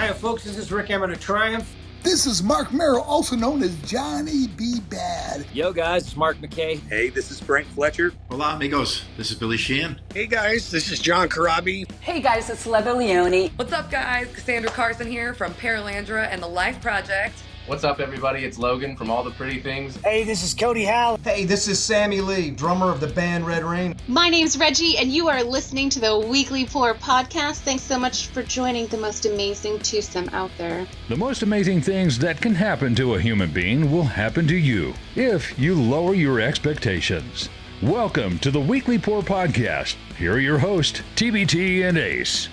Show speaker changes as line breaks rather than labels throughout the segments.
Hiya, folks. This is Rick Emmett of Triumph.
This is Mark Merrill, also known as Johnny B. Bad.
Yo, guys, it's Mark McKay.
Hey, this is Frank Fletcher.
Hola, amigos. This is Billy Sheehan.
Hey, guys, this is John Karabi.
Hey, guys, it's Leva Leone.
What's up, guys? Cassandra Carson here from Paralandra and the Life Project.
What's up, everybody? It's Logan from All the Pretty Things.
Hey, this is Cody Howell.
Hey, this is Sammy Lee, drummer of the band Red Rain.
My name's Reggie, and you are listening to the Weekly Pour podcast. Thanks so much for joining the most amazing twosome out there.
The most amazing things that can happen to a human being will happen to you if you lower your expectations. Welcome to the Weekly Pour podcast. Here are your hosts, TbT and Ace.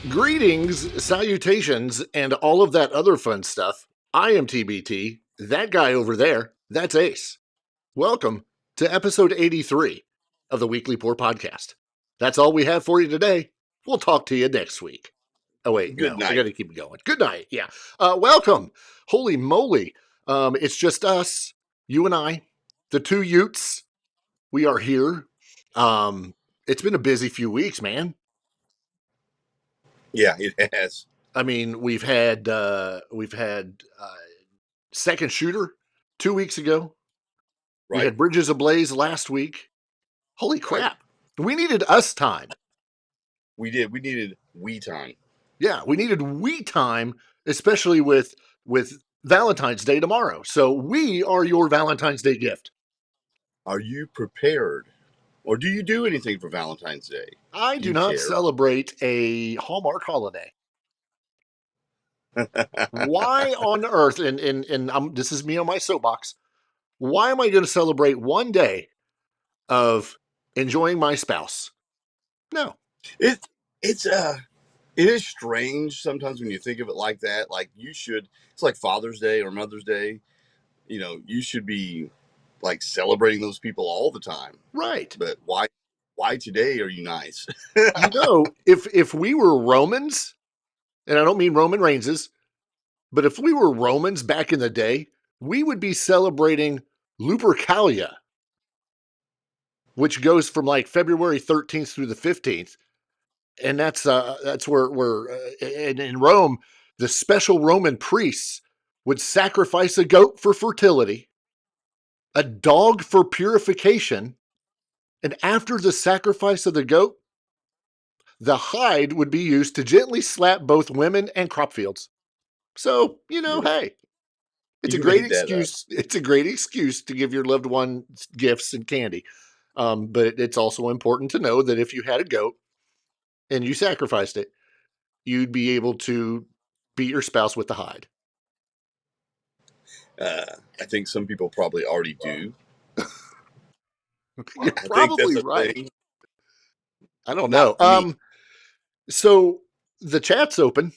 Greetings, salutations, and all of that other fun stuff. I am TbT. That guy over there, that's Ace. Welcome to episode 83 of the Weekly Pour podcast. That's all we have for you today. We'll talk to you next week. Oh, wait,
Good night.
I got to keep it going. Good night, yeah. Welcome. Holy moly. It's just us, you and I, the two Utes. We are here. It's been a busy few weeks, man.
Yeah, it has.
I mean, we've had Second Shooter 2 weeks ago.
Right.
We had Bridges Ablaze last week. Holy crap. We needed us time.
We did. We needed we time.
Yeah, we needed we time, especially with Valentine's Day tomorrow. So we are your Valentine's Day gift.
Are you prepared? Or do you do anything for Valentine's Day?
I do not celebrate a Hallmark holiday. Why on earth, and this is me on my soapbox, why am I going to celebrate one day of enjoying my spouse? No.
It is strange sometimes when you think of it like that. Like it's like Father's Day or Mother's Day. You know, you should be like celebrating those people all the time.
Right.
But why today are you nice?
You know, if we were Romans, and I don't mean Roman Reigns, but if we were Romans back in the day, we would be celebrating Lupercalia, which goes from like February 13th through the 15th. And that's where in Rome, the special Roman priests would sacrifice a goat for fertility, a dog for purification, and after the sacrifice of the goat, the hide would be used to gently slap both women and crop fields. So, you know, hey, it's a great excuse. It's a great excuse to give your loved one gifts and candy. But it's also important to know that if you had a goat and you sacrificed it, you'd be able to beat your spouse with the hide.
I think some people probably already do.
You're probably right. I don't know. So the chat's open.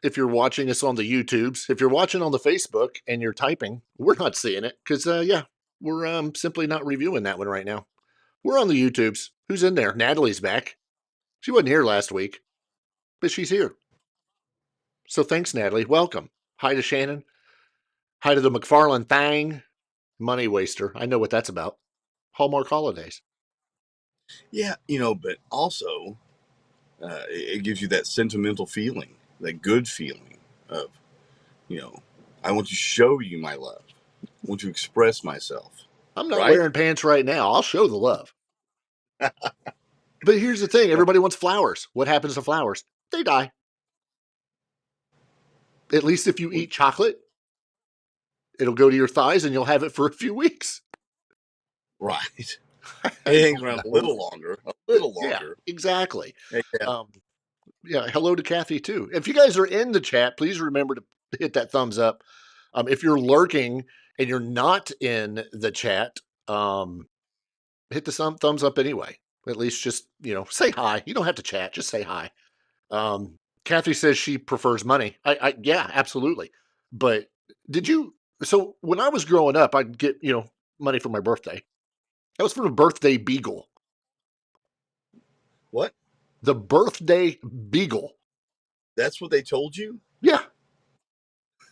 If you're watching us on the YouTubes, if you're watching on the Facebook and you're typing, we're not seeing it because, we're simply not reviewing that one right now. We're on the YouTubes. Who's in there? Natalie's back. She wasn't here last week, but she's here. So thanks, Natalie. Welcome. Hi to Shannon. Hi to the McFarlane Thang. Money waster. I know what that's about. Hallmark holidays.
Yeah, but also it gives you that sentimental feeling, that good feeling of, I want to show you my love. I want to express myself.
I'm not wearing pants right now. I'll show the love. But here's the thing. Everybody wants flowers. What happens to flowers? They die. At least if you eat chocolate, it'll go to your thighs and you'll have it for a few weeks.
Right. It hangs around a little longer.
Yeah, exactly. Hello to Kathy, too. If you guys are in the chat, please remember to hit that thumbs up. If you're lurking and you're not in the chat, hit the thumbs up anyway. At least just, say hi. You don't have to chat. Just say hi. Kathy says she prefers money. Yeah, absolutely. But so when I was growing up, I'd get, money for my birthday. That was from a birthday beagle.
What?
The birthday beagle.
That's what they told you?
Yeah.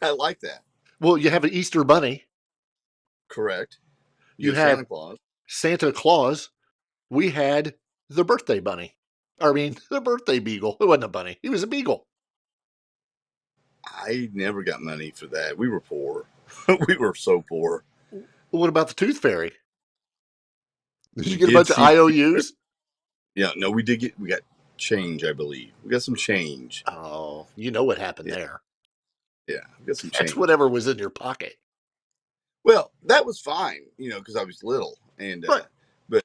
I like that.
Well, you have an Easter bunny.
Correct.
You have
Santa Claus.
Santa Claus. We had the birthday bunny. The birthday beagle. It wasn't a bunny. He was a beagle.
I never got money for that. We were poor. We were so poor.
What about the Tooth Fairy? Did you
We
get a
did
bunch of
see.
IOUs?
Yeah, no, we did get. We got change, I believe. We got some change.
Oh, you know what happened
Yeah,
there.
yeah, we got some
That's
change.
whatever was in your pocket.
Well, that was fine, because I was little, and
Right.
but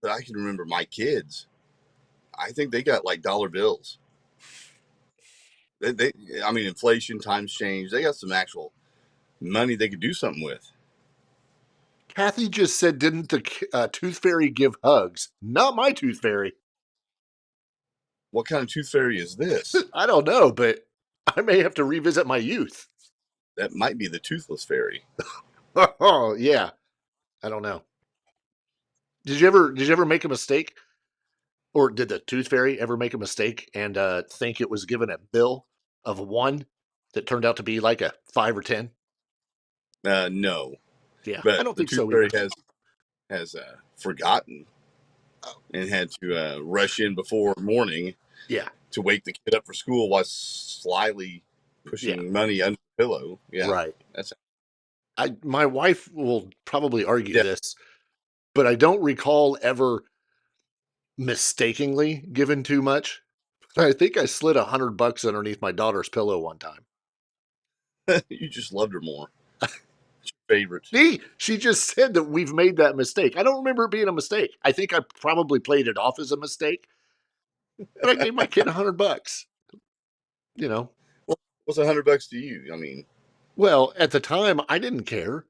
I can remember my kids. I think they got like dollar bills. I mean, inflation, times change. They got some actual money they could do something with.
Kathy just said, didn't the Tooth Fairy give hugs? Not my Tooth Fairy.
What kind of tooth fairy is this?
I don't know, but I may have to revisit my youth.
That might be the toothless fairy.
Oh, yeah. I don't know. Did you ever make a mistake? Or did the Tooth Fairy ever make a mistake and think it was given a bill of 1 that turned out to be like a 5 or 10?
No,
Yeah, I
but
don't
the
think
tooth
so
fairy
either.
has forgotten and had to rush in before morning
Yeah,
to wake the kid up for school while slyly
yeah,
pushing money under the pillow. Yeah,
right.
that's
My wife will probably argue
yeah.
this, but I don't recall ever mistakenly given too much. I think I slid $100 underneath my daughter's pillow one time.
You just loved her more. It's your favorite.
She just said that we've made that mistake. I don't remember it being a mistake. I think I probably played it off as a mistake, but I gave my kid $100. You know,
Well, what's $100 to you? I mean,
well, at the time I didn't care.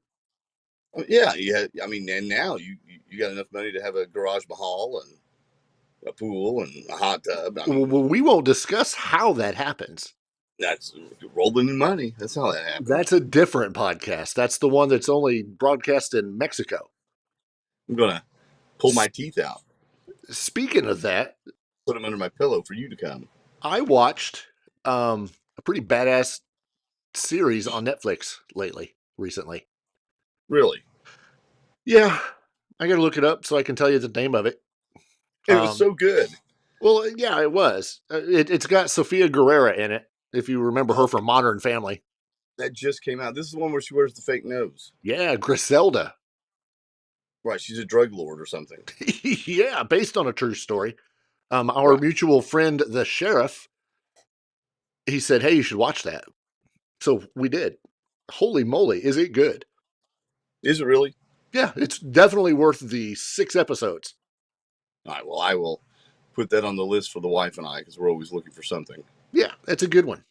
yeah, yeah. I mean, and now you got enough money to have a garage mahal and a pool and a hot tub. I mean,
Well, we won't discuss how that happens.
that's rolling in money. That's how that happened.
That's a different podcast. That's the one that's only broadcast in Mexico.
I'm gonna pull my teeth out,
Speaking of that,
put them under my pillow for you to come.
I watched a pretty badass series on Netflix recently.
Really,
Yeah, I got to look it up so I can tell you the name of it.
it was so good.
Well, yeah, it was. It's got Sofia Guerrera in it, if you remember her
Oh,
from Modern Family.
that just came out. This is the one where she wears the fake nose.
Yeah, Griselda.
Right, she's a drug lord or something.
Yeah, based on a true story. Our
Right.
mutual friend, the sheriff, he said, "Hey, you should watch that." So we did. Holy moly, is it good?
Is it really?
Yeah, it's definitely worth the 6 episodes.
All right. Well, I will put that on the list for the wife and I because we're always looking for something.
Yeah, it's a good one.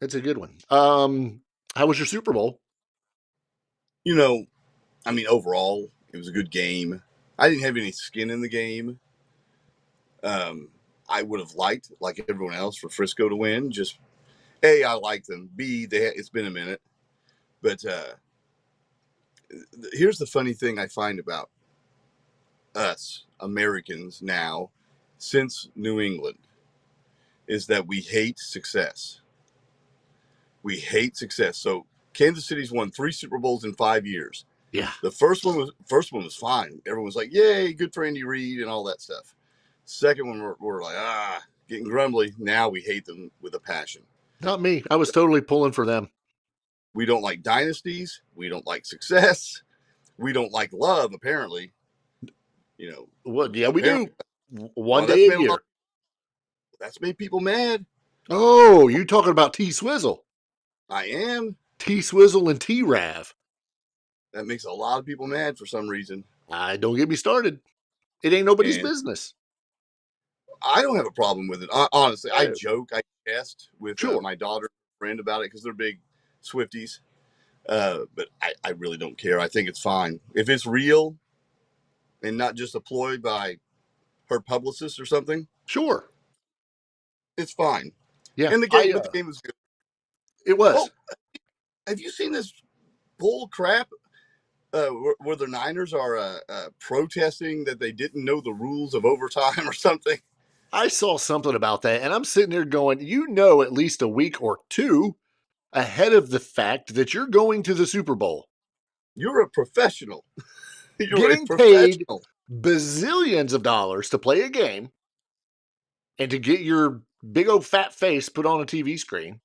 It's a good one. How was your Super Bowl?
I mean, overall, it was a good game. I didn't have any skin in the game. I would have liked, like everyone else, for Frisco to win. Just A, I like them. B, it's been a minute. But here's the funny thing I find about us Americans now, since New England, is that we hate success. We hate success. So Kansas City's won 3 Super Bowls in 5 years.
Yeah.
The first one was fine. Everyone was like, "Yay, good for Andy Reid" and all that stuff. Second one, we're like, getting grumbly. Now we hate them with a passion.
Not me. I was totally pulling for them.
We don't like dynasties. We don't like success. We don't like love. Apparently,
Well, yeah, we do. One
Oh,
day a year.
That's made people mad.
Oh, you talking about T Swizzle?
I am.
T Swizzle and T Rav.
That makes a lot of people mad for some reason.
Don't get me started. It ain't nobody's
And
business.
I don't have a problem with it. Honestly, I joke, I jest with
Sure.
my daughter friend about it because they're big Swifties. But I really don't care. I think it's fine. If it's real and not just a ploy by her publicist or something,
Sure.
it's fine.
Yeah.
And the game was good.
It was.
Oh, have you seen this bull crap where the Niners are protesting that they didn't know the rules of overtime or something?
I saw something about that, and I'm sitting there going, at least a week or 2 ahead of the fact that you're going to the Super Bowl.
You're a professional. You're
getting
a professional.
paid bazillions of dollars to play a game and to get your big old fat face put on a TV screen.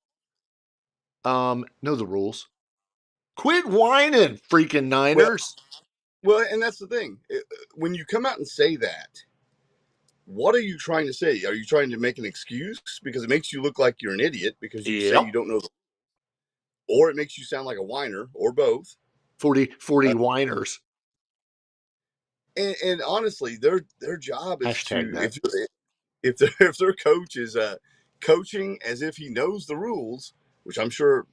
Know the rules. Quit whining, freaking Niners.
Well, and that's the thing. When you come out and say that, what are you trying to say? Are you trying to make an excuse? Because it makes you look like you're an idiot because you say you don't know or it makes you sound like a whiner, or both.
40 whiners.
And honestly, their job is
Hashtag
to
that.
if their coach is coaching as if he knows the rules, which I'm sure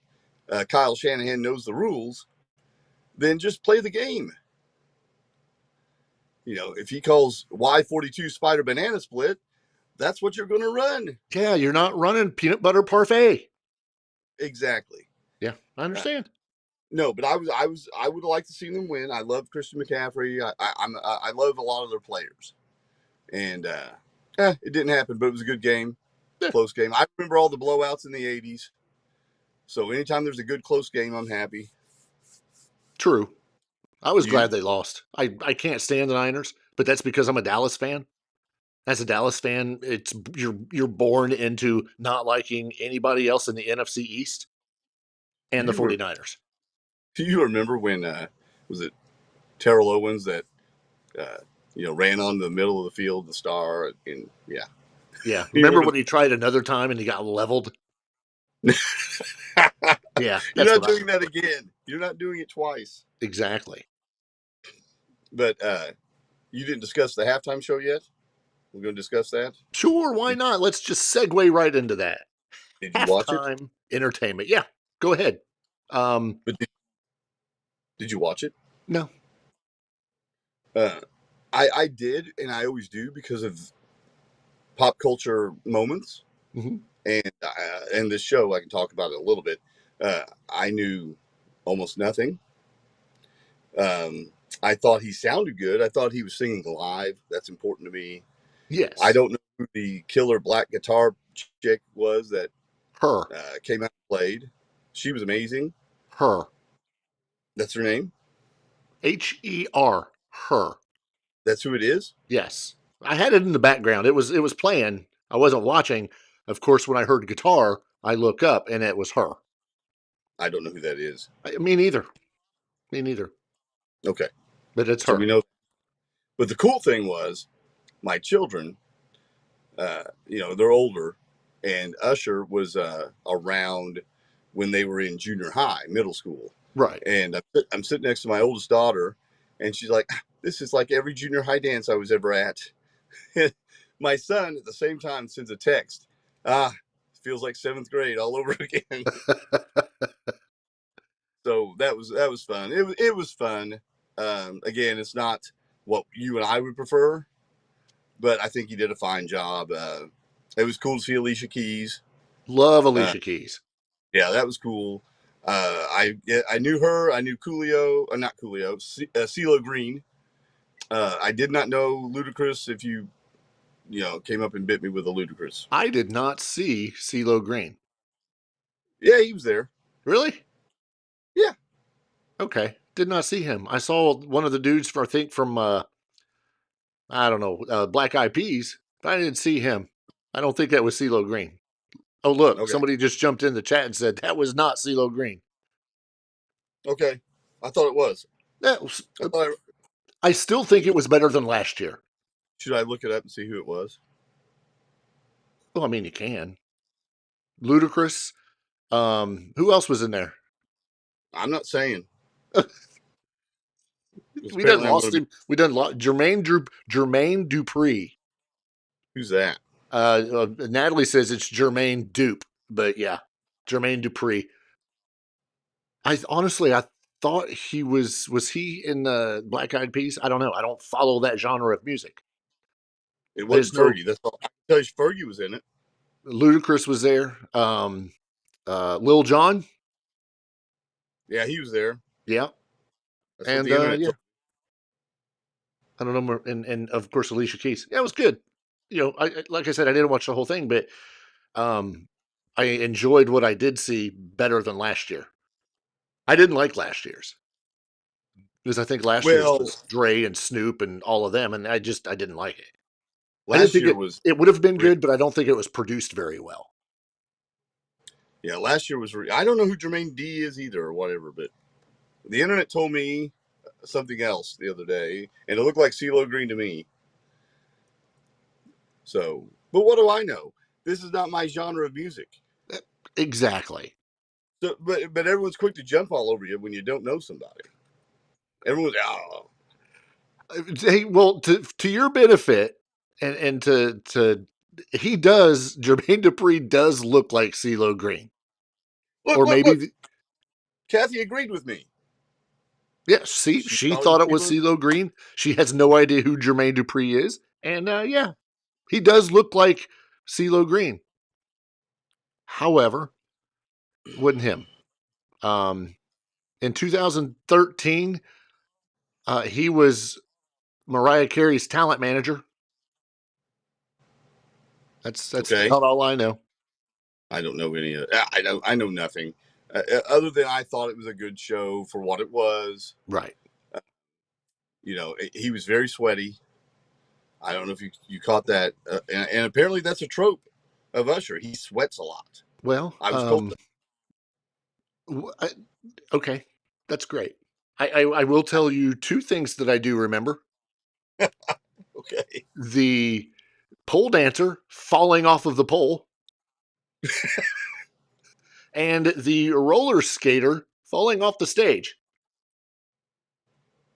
Kyle Shanahan knows the rules, then just play the game. If he calls Y42 spider banana split, that's what you're going to run.
Yeah, you're not running peanut butter parfait.
Exactly.
Yeah, I understand.
No, but I would like to see them win. I love Christian McCaffrey. I love a lot of their players, and it didn't happen, but it was a good game, close game. I remember all the blowouts in the '80s, so anytime there's a good close game, I'm happy.
True. I was glad they lost. I can't stand the Niners, but that's because I'm a Dallas fan. As a Dallas fan, it's you're born into not liking anybody else in the NFC East and the 49ers.
Do you remember when was it Terrell Owens that ran on the middle of the field, the star, and
yeah. Remember when he tried another time and he got leveled? Yeah,
you're not doing that again. You're not doing it twice.
Exactly.
But you didn't discuss the halftime show yet? We're going to discuss that?
Sure, why not? Let's just segue right into that.
Did you watch it?
Halftime entertainment. Yeah, go ahead.
But did you watch it?
No.
I did, and I always do because of pop culture moments.
Mm-hmm.
And this show, I can talk about it a little bit. I knew almost nothing. I thought he sounded good. I thought he was singing live. That's important to me.
Yes.
I don't know who the killer black guitar chick was that came out and played. She was amazing.
Her.
That's her name?
Her. Her.
That's who it is?
Yes. I had it in the background. It was playing. I wasn't watching. Of course, when I heard guitar, I look up and it was her.
I don't know who that is.
Me neither. Me neither.
Okay.
But it's
so
her.
We know. But the cool thing was my children, they're older, and Usher was around when they were in junior high, middle school.
Right.
And I'm sitting next to my oldest daughter, and she's like, this is like every junior high dance I was ever at. My son, at the same time, sends a text. Feels like 7th grade all over again. So that was fun. It was fun. Again, it's not what you and I would prefer, but I think he did a fine job. It was cool to see Alicia Keys.
Love Alicia Keys.
Yeah, that was cool. I knew her. I knew Coolio, not Coolio, CeeLo Green. I did not know Ludacris. If you came up and bit me with a Ludacris.
I did not see CeeLo Green.
Yeah, he was there.
Really?
Yeah.
Okay. Did not see him. I saw one of the dudes from I don't know, Black Eyed Peas, but I didn't see him. I don't think that was CeeLo Green. Oh, look, okay. Somebody just jumped in the chat and said that was not CeeLo Green.
Okay. I thought it was.
I still think it was better than last year.
Should I look it up and see who it was?
Well, I mean, you can. Ludacris. Who else was in there?
I'm not saying.
We done lost him. We done lost Jermaine Dupri.
Who's that?
Natalie says it's Jermaine Dupe, but yeah, Jermaine Dupri. I thought he was he in Black Eyed Peas? I don't know. I don't follow that genre of music.
It wasn't Fergie. That's all. I can tell you Fergie was in it.
Ludacris was there. Lil Jon.
Yeah, he was there.
Yeah.
That's
and yeah. I don't know. And of course, Alicia Keys. Yeah, it was good. Like I said, I didn't watch the whole thing, but I enjoyed what I did see better than last year. I didn't like last year's because I think last year's was Dre and Snoop and all of them, and I didn't like it.
Last year
it would have been good, but I don't think it was produced very well.
Yeah, last year was. I don't know who Jermaine D is either, or whatever, but the internet told me something else the other day, and it looked like CeeLo Green to me. So, but what do I know? This is not my genre of music.
Exactly.
So, but everyone's quick to jump all over you when you don't know somebody. Everyone's
Hey, well, to your benefit, and to Jermaine Dupri does look like CeeLo Green, or maybe
look. Kathy agreed with me.
Yeah, see, she thought it was CeeLo Green. She has no idea who Jermaine Dupri is, and yeah, he does look like CeeLo Green. However, wasn't him. In 2013, he was Mariah Carey's talent manager. That's
Okay.
about all I know.
I don't know any of. I know nothing other than I thought it was a good show for what it was.
Right.
You know, he was very sweaty. I don't know if you caught that, and apparently that's a trope of Usher. He sweats a lot.
Well,
I was told
that. Okay, that's great. I will tell you two things that I do remember.
Okay.
The pole dancer falling off of the pole. And the roller skater falling off the stage.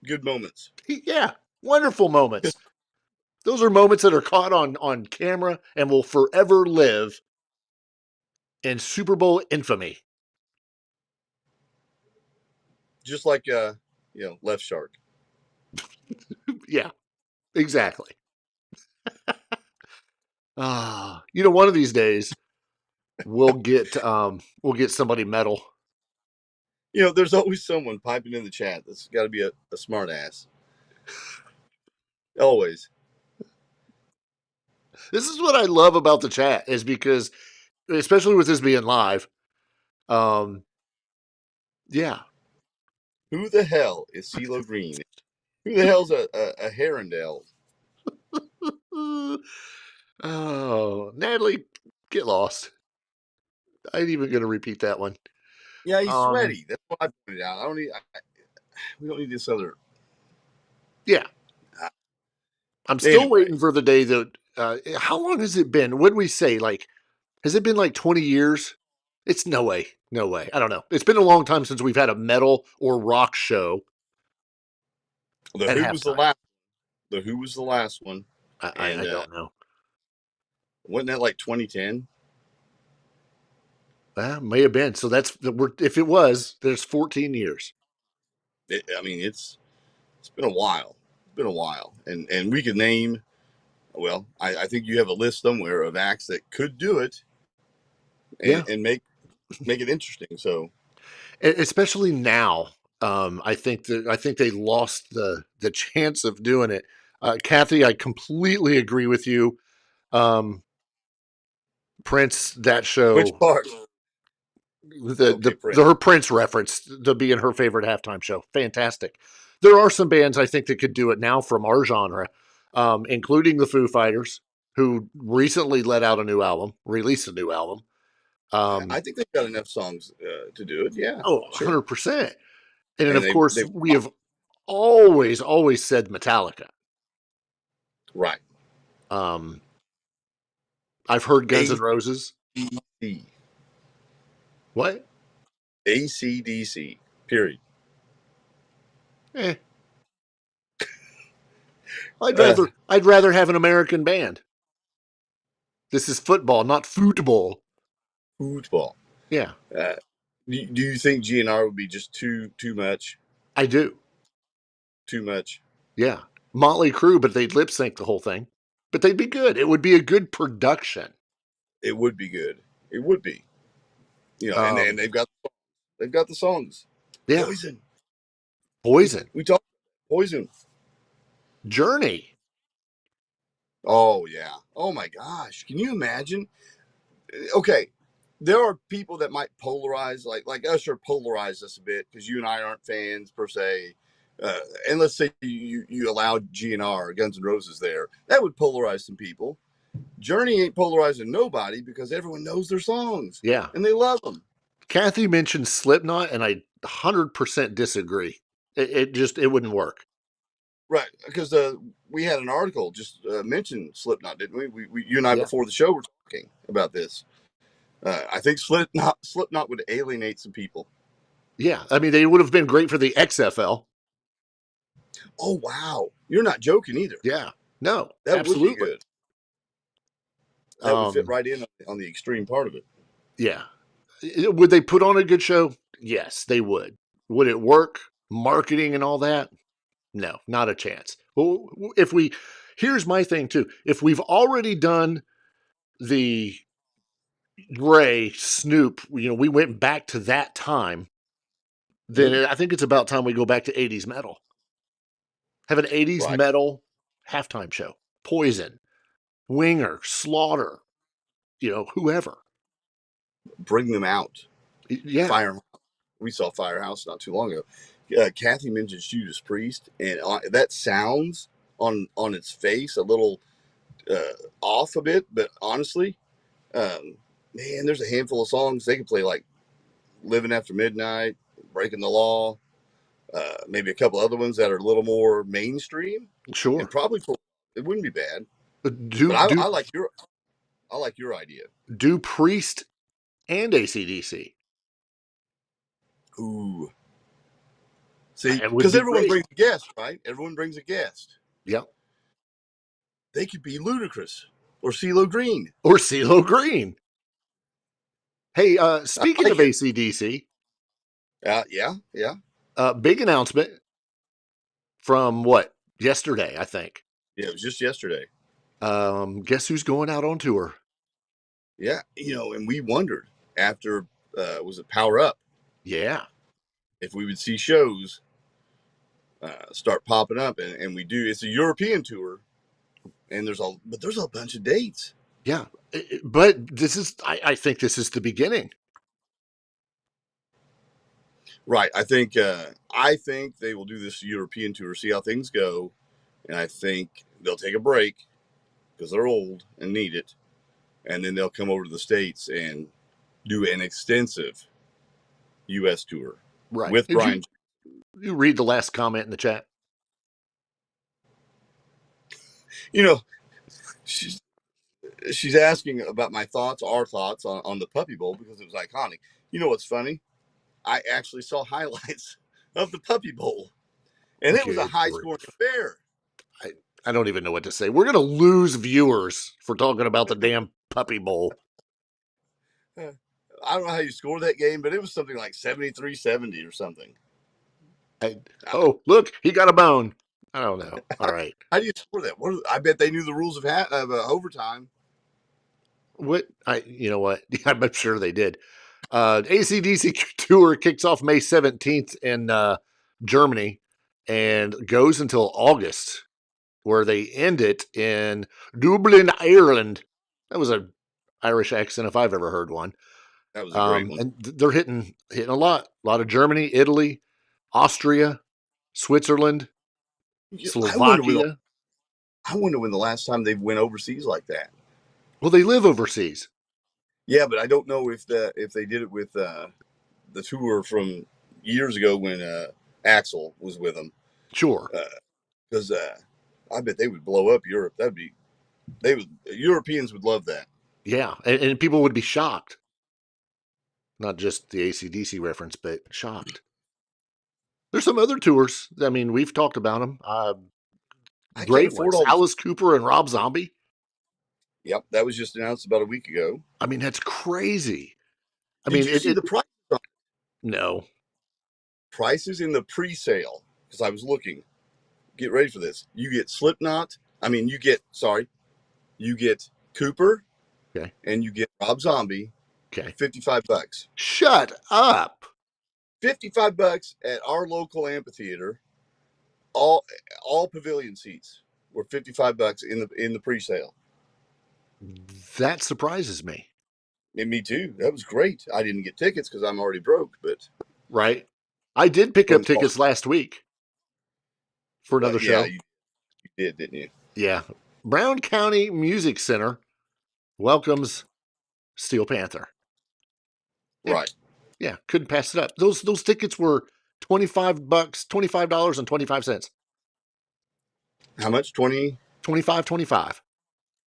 Good moments.
Yeah, wonderful moments. Those are moments that are caught on camera and will forever live in Super Bowl infamy.
Just like Left Shark.
Yeah, exactly. One of these days we'll get somebody metal.
There's always someone piping in the chat that's got to be a smart ass. Always.
This is what I love about the chat, is because, especially with this being live, yeah.
Who the hell is CeeLo Green? Who the hell's a Herondale?
Oh, Natalie, get lost. I ain't even going to repeat that one.
Yeah, he's sweaty. That's what I pointed out. We don't need this other.
Yeah. I'm still waiting for the day that. How long has it been? What did we say? Like, has it been like 20 years? It's no way. No way. I don't know. It's been a long time since we've had a metal or rock show.
The Who was the last. The Who was the last one.
I don't know.
Wasn't that like 2010?
May have been. So if it was, there's 14 years.
It's been a while. It's been a while, and we could name. Well, I think you have a list somewhere of acts that could do it, and make it interesting. So,
especially now, I think they lost the chance of doing it. Kathy, I completely agree with you. Prince, that show.
Which part?
Her Prince reference to being her favorite halftime show. Fantastic. There are some bands I think that could do it now from our genre, including the Foo Fighters, who recently released a new album.
I think they've got enough songs to do it. Yeah.
Oh,
sure.
100%. And then, of course, we have always said Metallica.
Right.
I've heard Guns N' Roses. What?
AC/DC. Period.
I'd rather have an American band. This is football, not football.
Football.
Yeah.
Do you think GNR would be just too much?
I do.
Too much.
Yeah. Motley Crue, but they'd lip sync the whole thing. But they'd be good. It would be a good production.
It would be good. It would be. And they've got the songs.
Yeah. Poison.
We talked Poison.
Journey.
Oh yeah. Oh my gosh. Can you imagine? Okay. There are people that might polarize, like Usher polarized us a bit because you and I aren't fans per se. And let's say you allowed GNR, Guns N' Roses there. That would polarize some people. Journey ain't polarizing nobody because everyone knows their songs.
Yeah.
And they love them.
Kathy mentioned Slipknot, and I 100% disagree. It wouldn't work.
Right, because we had an article just mentioned Slipknot, didn't we? You and I,
Yeah.
before the show, were talking about this. I think Slipknot would alienate some people.
Yeah, I mean, they would have been great for the XFL.
Oh, wow. You're not joking either.
Yeah, no,
That
absolutely.
would be good. That would fit right in on the extreme part of it.
Yeah. Would they put on a good show? Yes, they would. Would it work? Marketing and all that? No, not a chance. Well, here's my thing too. If we've already done the Ray, Snoop, we went back to that time, then I think it's about time we go back to 80s metal. Have an 80s metal halftime show. Poison, Winger, Slaughter, whoever.
Bring them out.
Yeah.
Firehouse. We saw Firehouse not too long ago. Kathy mentioned Judas Priest, and that sounds on its face a little off a bit, but honestly, man, there's a handful of songs they could play, like Living After Midnight, Breaking the Law, maybe a couple other ones that are a little more mainstream.
Sure.
And probably it wouldn't be bad. I like your idea.
Do Priest and AC/DC.
Ooh. See, because everyone brings a guest, right? Everyone brings a guest.
Yep.
They could be Ludacris or CeeLo Green.
Hey, speaking of AC/DC.
Yeah.
Big announcement from yesterday, I think.
Yeah, it was just yesterday.
Guess who's going out on tour?
Yeah, and we wondered after, was it Power Up?
Yeah.
If we would see shows start popping up, and we do. It's a European tour, and there's a bunch of dates.
Yeah, but I think this is the beginning.
Right. I think they will do this European tour, see how things go, and I think they'll take a break because they're old and need it, and then they'll come over to the States and do an extensive U.S. tour.
Right.
With Brian.
You read the last comment in the chat?
She's asking about our thoughts on the Puppy Bowl because it was iconic. You know what's funny? I actually saw highlights of the Puppy Bowl, and it was a high-scoring affair.
I don't even know what to say. We're going to lose viewers for talking about the damn Puppy Bowl.
I don't know how you scored that game, but it was something like 73-70 or something.
Look, he got a bone. I don't know. All right.
How do you score that? I bet they knew the rules of overtime.
You know what? I'm sure they did. AC/DC tour kicks off May 17th in Germany and goes until August, where they end it in Dublin, Ireland. That was an Irish accent if I've ever heard one.
That was a great one.
And they're hitting a lot of Germany, Italy, Austria, Switzerland, Slovakia.
I wonder when the last time they've went overseas like that.
Well, they live overseas.
Yeah, but I don't know if they did it with the tour from years ago when Axl was with them.
Sure.
Because I bet they would blow up Europe. Europeans would love that.
Yeah, and people would be shocked. Not just the AC/DC reference, but shocked. There's some other tours. I mean, we've talked about them. Great ones. Alice Cooper and Rob Zombie.
Yep, that was just announced about a week ago.
I mean, that's crazy.
Did you see the price?
No.
Prices in the pre-sale, because I was looking. Get ready for this. You get Slipknot. You get Cooper.
Okay.
And you get Rob Zombie.
Okay.
$55.
Shut up.
$55 at our local amphitheater. All pavilion seats were $55 in the pre-sale.
That surprises me.
And me too. That was great. I didn't get tickets because I'm already broke, but
right. I did pick up tickets last week for another show.
You did, didn't you?
Yeah. Brown County Music Center welcomes Steel Panther. Yeah.
Right.
Yeah, couldn't pass it up. Those tickets were $25, $25.25.
How much? 20?
25.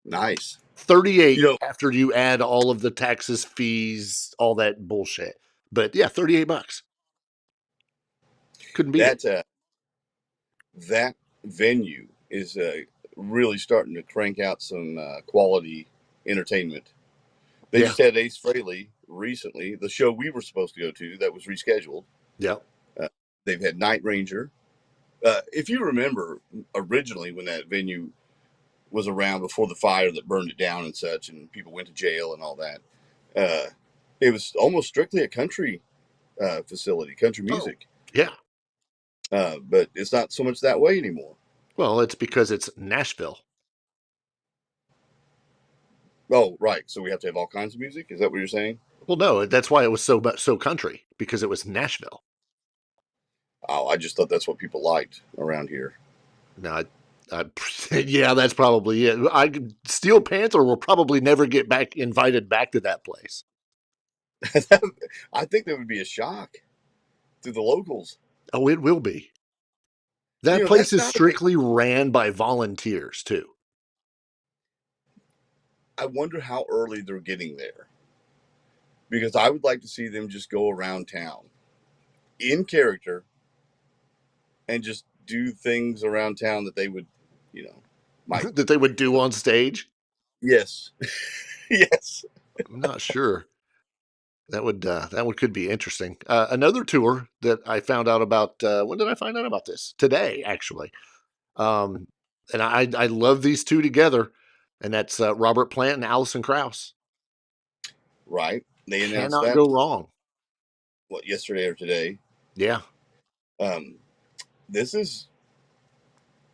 Nice.
38
You know,
after you add all of the taxes, fees, all that bullshit. But yeah, $38. Couldn't beat it.
that venue is really starting to crank out some quality entertainment. They
Yeah.
just had Ace Frehley recently, the show we were supposed to go to that was rescheduled.
Yep.
They've had Night Ranger. If you remember, originally when that venue was around before the fire that burned it down and such, and people went to jail and all that, it was almost strictly a country facility, country music.
Yeah.
But it's not so much that way anymore.
Well, it's because it's Nashville.
Oh, right. So we have to have all kinds of music. Is that what you're saying?
Well, no, that's why it was so country, because it was Nashville.
Oh, I just thought that's what people liked around here.
No, yeah, that's probably it. Steel Panther will probably never get invited back to that place.
I think that would be a shock to the locals.
Oh, it will be. That place is strictly ran by volunteers too.
I wonder how early they're getting there, because I would like to see them just go around town in character and just do things around town that they would,
that they would do on stage.
Yes. Yes.
I'm not sure. That could be interesting. Another tour that I found out about. When did I find out about this? Today, actually. And I love these two together, and that's Robert Plant and Alison Krauss.
Right. They announced
Cannot
that.
go wrong.
What, yesterday or today?
Yeah.
This is.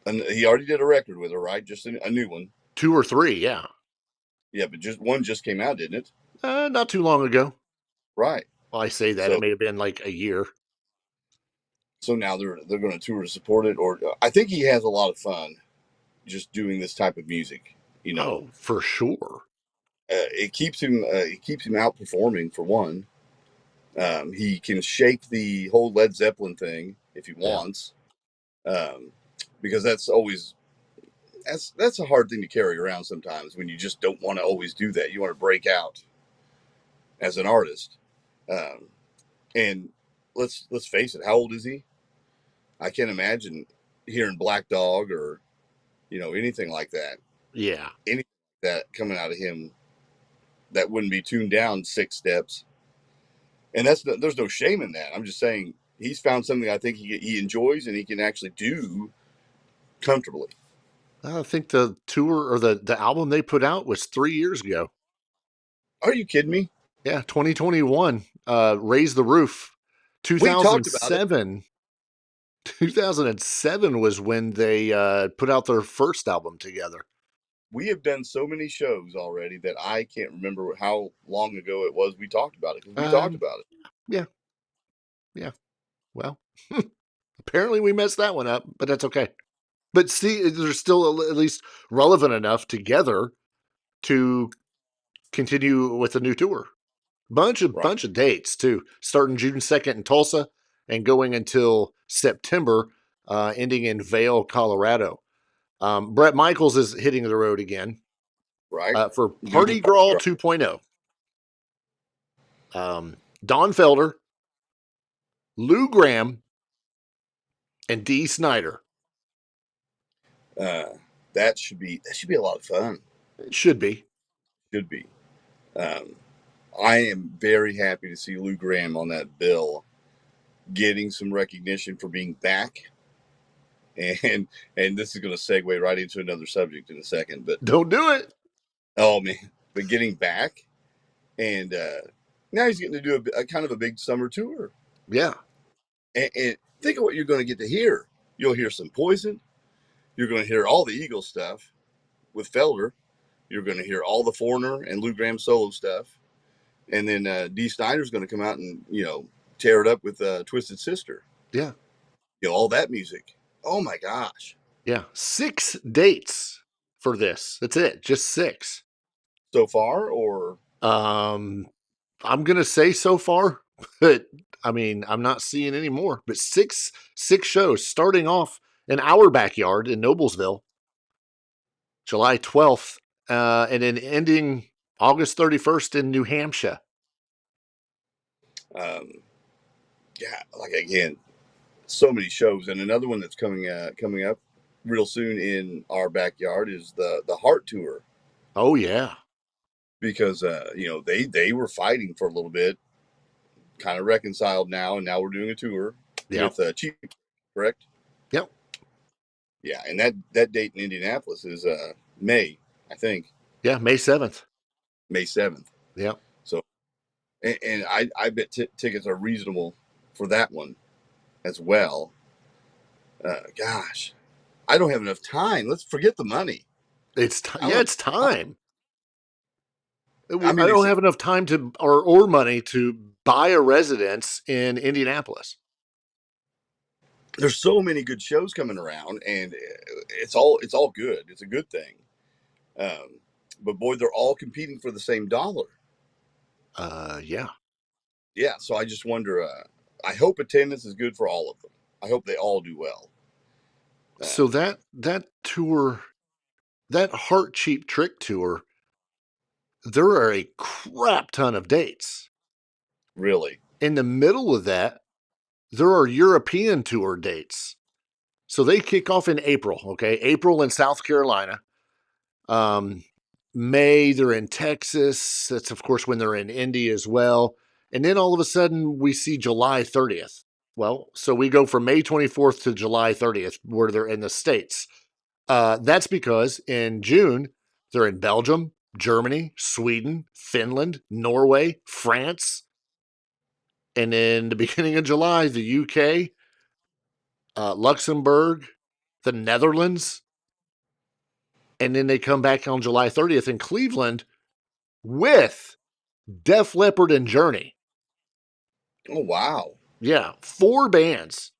He already did a record with her, right? Just a new one.
2 or 3, yeah.
Yeah, but just one just came out, didn't it?
Not too long ago.
Right.
Well, I say that, it may have been like a year.
So now they're going to tour to support it, or I think he has a lot of fun just doing this type of music.
Oh, for sure.
It keeps him outperforming, for one. He can shake the whole Led Zeppelin thing if he wants, because that's a hard thing to carry around sometimes when you just don't want to always do that. You want to break out as an artist, and let's face it. How old is he? I can't imagine hearing Black Dog or anything like that.
Yeah,
anything that coming out of him that wouldn't be tuned down 6 steps. And there's no shame in that. I'm just saying he's found something I think he enjoys and he can actually do comfortably.
I think the tour or the album they put out was 3 years ago.
Are you kidding me?
Yeah, 2021. Raise the Roof. 2007. 2007 was when they put out their first album together.
We have done so many shows already that I can't remember how long ago it was we talked about it, because we talked about it.
Yeah. Well, apparently we messed that one up, but that's okay. But see, they're still at least relevant enough together to continue with a new tour. Bunch of dates too, starting June 2nd in Tulsa and going until September, ending in Vail, Colorado. Bret Michaels is hitting the road again,
right?
For Party Girl 2.0. Don Felder, Lou Gramm, and Dee Snider.
That should be a lot of fun.
It should be.
Should be. I am very happy to see Lou Gramm on that bill, getting some recognition for being back. And this is going to segue right into another subject in a second, but
don't do it.
Oh man, but getting back, and now he's getting to do a kind of a big summer tour.
Yeah,
and think of what you're going to get to hear. You'll hear some Poison. You're going to hear all the Eagles stuff with Felder. You're going to hear all the Foreigner and Lou Gramm solo stuff, and then Dee Snider's going to come out and tear it up with Twisted Sister.
Yeah,
all that music. Oh my gosh.
Yeah, 6 dates for this. That's it, just 6.
so far, or
I'm gonna say so far, but I mean I'm not seeing any more. But six shows starting off in our backyard in Noblesville, July 12th, and then ending August 31st in New Hampshire.
yeah, like again, so many shows, and another one that's coming up real soon in our backyard is the Heart Tour,
Oh yeah,
because they were fighting for a little bit, kind of reconciled now, and now we're doing a tour
yep,
with Cheap, correct?
yep,
Yeah, and that date in Indianapolis is May, I think,
yeah. May 7th.
May 7th.
Yep.
So, and I bet tickets are reasonable for that one as well. Gosh, I don't have enough time. Let's forget the money.
It's it's time.
I
I
mean,
don't have enough time to or money to buy a residence in Indianapolis.
there's so many good shows coming around, and it's all good. It's a good thing. Um, but boy, they're all competing for the same dollar.
Yeah.
Yeah, so I just wonder. I hope attendance is good for all of them. I hope they all do well.
So that tour, that Heart Cheap Trick tour, there are a crap ton of dates.
Really?
In the middle of that, there are European tour dates. So they kick off in April, okay? April in South Carolina. Um, May, they're in Texas. That's, of course, when they're in Indy as well. And then all of a sudden, we see July 30th. Well, so we go from May 24th to July 30th, where they're in the States. That's because in June, they're in Belgium, Germany, Sweden, Finland, Norway, France. And in the beginning of July, the UK, Luxembourg, the Netherlands. And then they come back on July 30th in Cleveland with Def Leppard and Journey.
Oh, wow.
Yeah, 4 bands.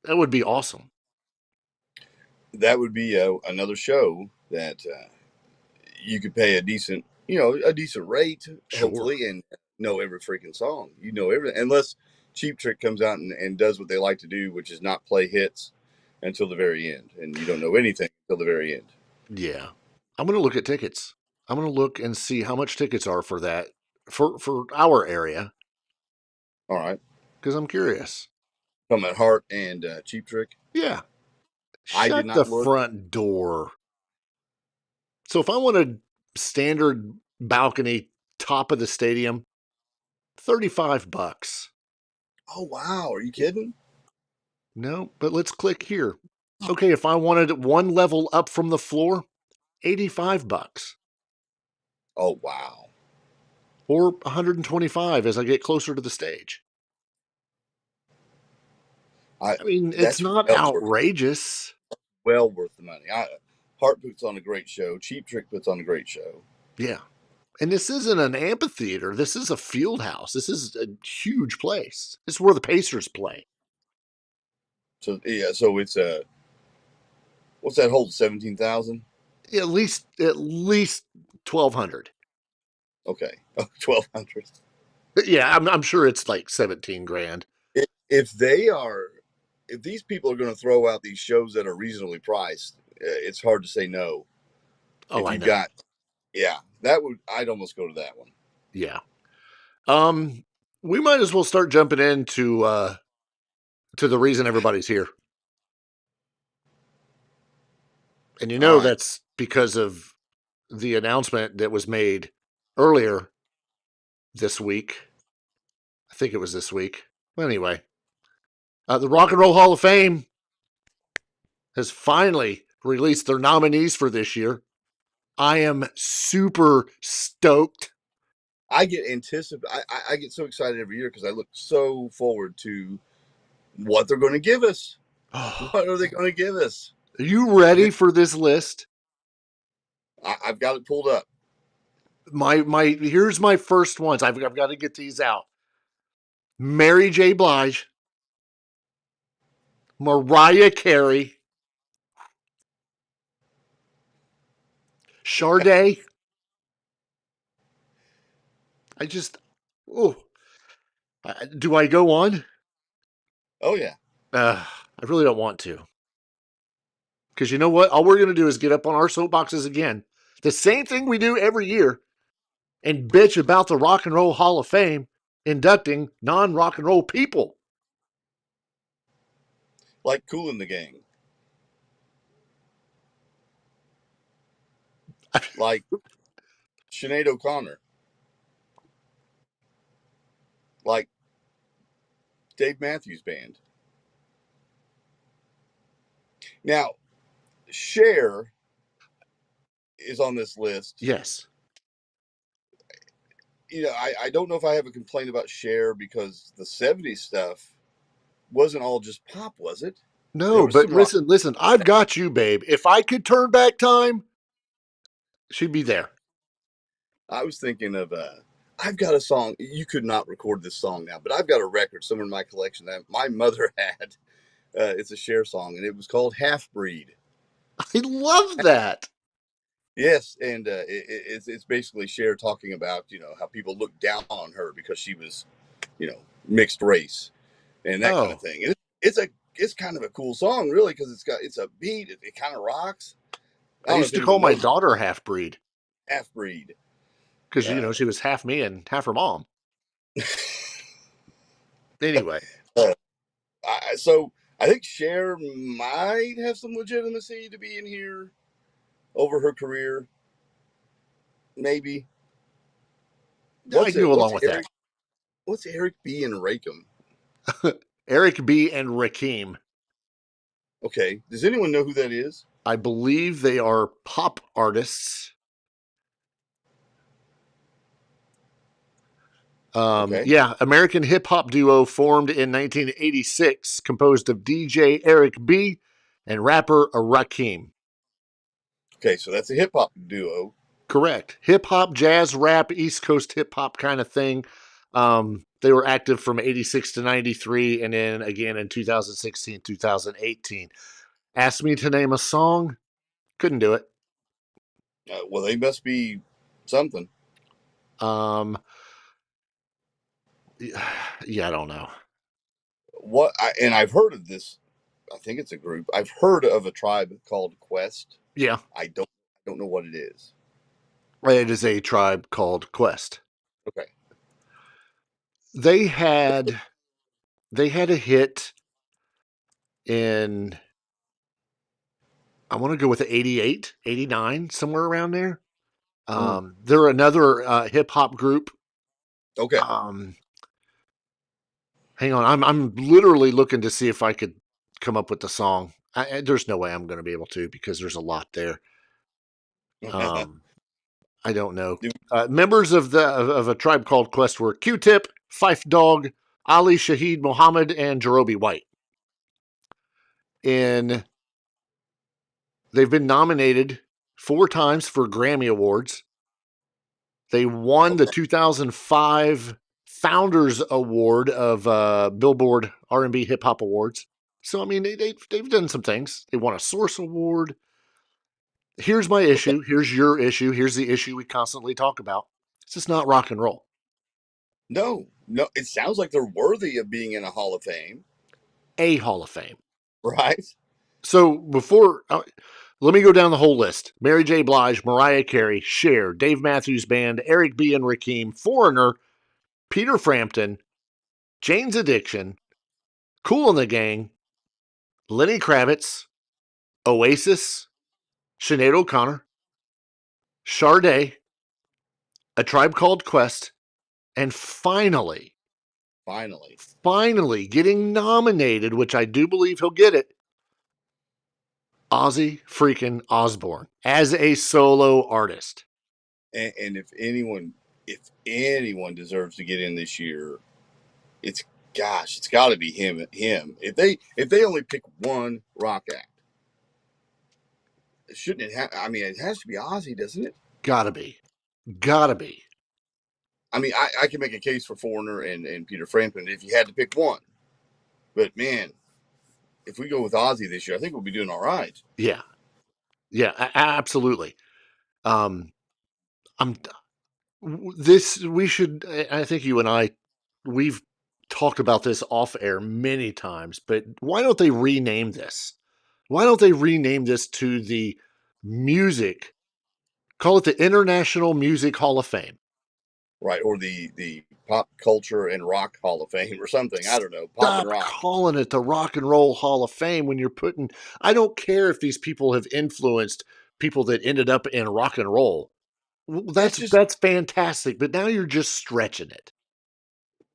That would be awesome.
That would be another show that you could pay a decent rate,
Sure.
hopefully, and know every freaking song. You know everything, unless Cheap Trick comes out and does what they like to do, which is not play hits until the very end, and you don't know anything until the very end.
Yeah. I'm going to look at tickets. I'm going to look and see how much tickets are for that for our area.
All right.
Because I'm curious.
From at Heart and Cheap Trick.
Yeah.
I did
Shut
not
the
look.
front door. So if I want a standard balcony, top of the stadium, $35.
Oh wow, are you kidding?
No, but let's click here. Okay, if I wanted one level up from the floor, $85.
Oh wow.
Or $125 as I get closer to the stage. I mean, it's not outrageous.
Well worth the money. Heart puts on a great show. Cheap Trick puts on a great show.
Yeah. And this isn't an amphitheater. This is a field house. This is a huge place. This is where the Pacers play.
So yeah, so it's what's that hold? 17,000?
At least 1,200.
Okay, 1,200.
Yeah, I'm sure it's like 17 grand.
If these people are going to throw out these shows that are reasonably priced, it's hard to say no.
Oh, I know.
Yeah, I'd almost go to that one.
Yeah. We might as well start jumping into to the reason everybody's here. And that's because of the announcement that was made earlier this week. I think it was this week. Well, anyway, the Rock and Roll Hall of Fame has finally released their nominees for this year. I am super stoked.
I get I get so excited every year because I look so forward to what they're going to give us. What are they going to give us?
Are you ready for this list?
I've got it pulled up.
Here's my first ones. I've got to get these out. Mary J. Blige, Mariah Carey, Sade, I just, oh, do I go on?
Oh yeah.
I really don't want to. Because you know what? All we're going to do is get up on our soapboxes again. The same thing we do every year and bitch about the Rock and Roll Hall of Fame inducting non-rock and roll people.
Like Kool and the Gang. Like Sinead O'Connor. Like Dave Matthews Band. Now, Cher is on this list.
Yes.
You know, I don't know if I have a complaint about Cher because the 70s stuff wasn't all just pop, was it? There
No,
was
but
some rock.
listen, I've got you, babe. If I could turn back time, she'd be there.
I was thinking of, I've got a song. You could not record this song now, but I've got a record somewhere in my collection that my mother had. It's a Cher song, and it was called Half Breed.
I love that.
Yes, and it's basically Cher talking about, you know, how people look down on her because she was, you know, mixed race and that kind of
Oh,
thing. And it's kind of a cool song, really, because it's a beat. It kind of rocks. I
I
don't know
used
if
to call
anyone
my
knows
daughter half breed
Half Breed.
because,
Uh,
she was half me and half her mom. Anyway,
so I think Cher might have some legitimacy to be in here over her career. Maybe.
I go along with that.
What's Eric B and Rakim?
Eric B. and Rakim.
Okay. Does anyone know who that is?
I believe they are pop artists.
Okay.
Yeah, American hip hop duo formed in 1986, composed of DJ Eric B. and rapper Rakim.
Okay, so that's a hip hop duo.
Correct. Hip hop, jazz, rap, East Coast hip hop kind of thing. They were active from 86 to 93 and then again in 2016, 2018. Asked me to name a song. Couldn't do it.
Well, they must be something.
Um, yeah, I don't know.
And I've heard of this. I think it's a group. I've heard of a tribe called Quest.
Yeah,
I don't know what it is.
it is a tribe called Quest.
Okay.
They had they had a hit in, I want to go with 88, 89, somewhere around there. They're another hip hop group.
Okay.
Hang on, I'm literally looking to see if I could come up with the song. There's no way I'm going to be able to because there's a lot there. I don't know. Members of a tribe called Quest were Q-Tip, Fife Dog, Ali Shaheed Muhammad, and Jerobi White. They've been nominated 4 times for Grammy Awards. They won the 2005 Founders Award of Billboard R&B Hip Hop Awards. So, I mean, they've done some things. They won a Source Award. Here's my issue. Here's your issue. Here's the issue we constantly talk about. It's just not rock and roll.
No. It sounds like they're worthy of being in a Hall of Fame.
A Hall of Fame.
Right.
So let me go down the whole list. Mary J. Blige, Mariah Carey, Cher, Dave Matthews Band, Eric B. and Rakim, Foreigner, Peter Frampton, Jane's Addiction, Kool and the Gang, Lenny Kravitz, Oasis, Sinead O'Connor, Sade, A Tribe Called Quest, and finally getting nominated, which I do believe he'll get it, Ozzy freaking Osbourne as a solo artist.
And if anyone deserves to get in this year, it's got to be him. If they only pick one rock act, shouldn't it have? I mean, it has to be Ozzy, doesn't it?
Gotta be.
I mean, I can make a case for Foreigner and Peter Frampton if you had to pick one. But man, if we go with Ozzy this year, I think we'll be doing all right.
Yeah, absolutely. I'm we should. I think you and I, we've talked about this off air many times, but why don't they rename this? Why don't they rename this to the music? Call it the International Music Hall of Fame.
Right, or the Pop Culture and Rock Hall of Fame or something. I don't know. Pop and
Stop
rock.
calling it the Rock and Roll Hall of Fame when you're putting. I don't care if these people have influenced people that ended up in rock and roll. That's fantastic, but now you're just stretching it.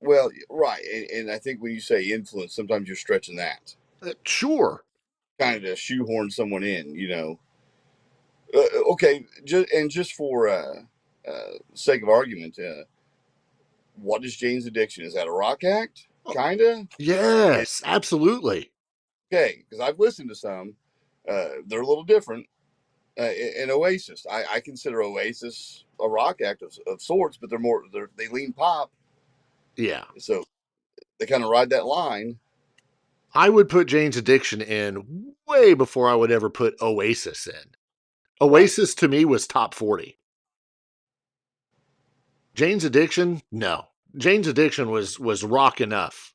Well, right, and I think when you say influence, sometimes you're stretching that.
Sure.
Kind of to shoehorn someone in, you know. Okay, just for sake of argument, what is Jane's Addiction? Is that a rock act? Kinda.
Yes, absolutely.
Okay, because I've listened to some. They're a little different. In Oasis, I consider Oasis a rock act of sorts, but they lean pop.
Yeah.
So they kind of ride that line.
I would put Jane's Addiction in way before I would ever put Oasis in. Oasis to me was top 40. Jane's Addiction, no. Jane's Addiction was rock enough.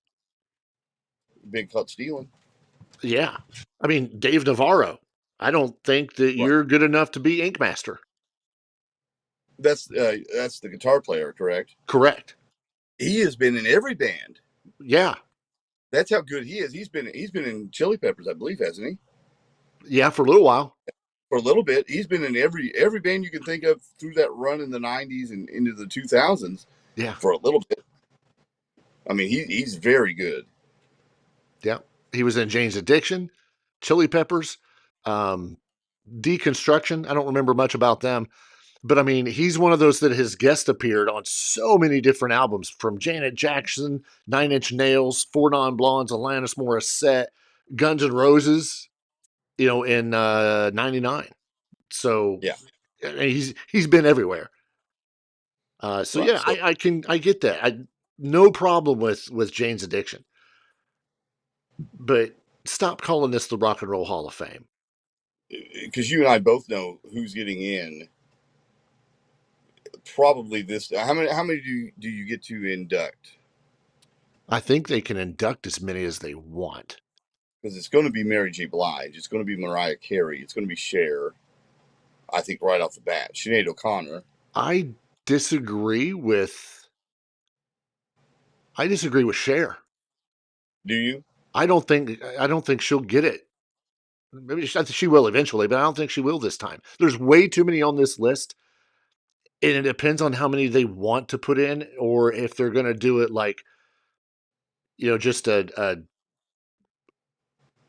Big Cut Stealing.
Yeah. I mean, Dave Navarro. I don't think that you're good enough to be Ink Master.
That's the guitar player, correct?
Correct.
He has been in every band.
Yeah.
That's how good he is. He's been in Chili Peppers, I believe, hasn't he?
Yeah, for a little while.
For a little bit. He's been in every band you can think of through that run in the 90s and into the 2000s.
Yeah.
For a little bit. I mean, he's very good.
Yeah. He was in Jane's Addiction, Chili Peppers, Deconstruction. I don't remember much about them. But I mean, he's one of those that has guest appeared on so many different albums, from Janet Jackson, Nine Inch Nails, Four Non Blondes, Alanis Morissette, Guns N' Roses, in '99. So
yeah,
he's been everywhere. So
right.
yeah, I get that. No problem with Jane's Addiction, but stop calling this the Rock and Roll Hall of Fame.
Because you and I both know who's getting in. Probably this. How many do you get to induct?
I think they can induct as many as they want.
Because it's going to be Mary J. Blige. It's going to be Mariah Carey. It's going to be Cher. I think right off the bat, Sinead O'Connor.
I disagree with Cher.
Do you?
I don't think she'll get it. Maybe she will eventually, but I don't think she will this time. There's way too many on this list, and it depends on how many they want to put in, or if they're going to do it like, just a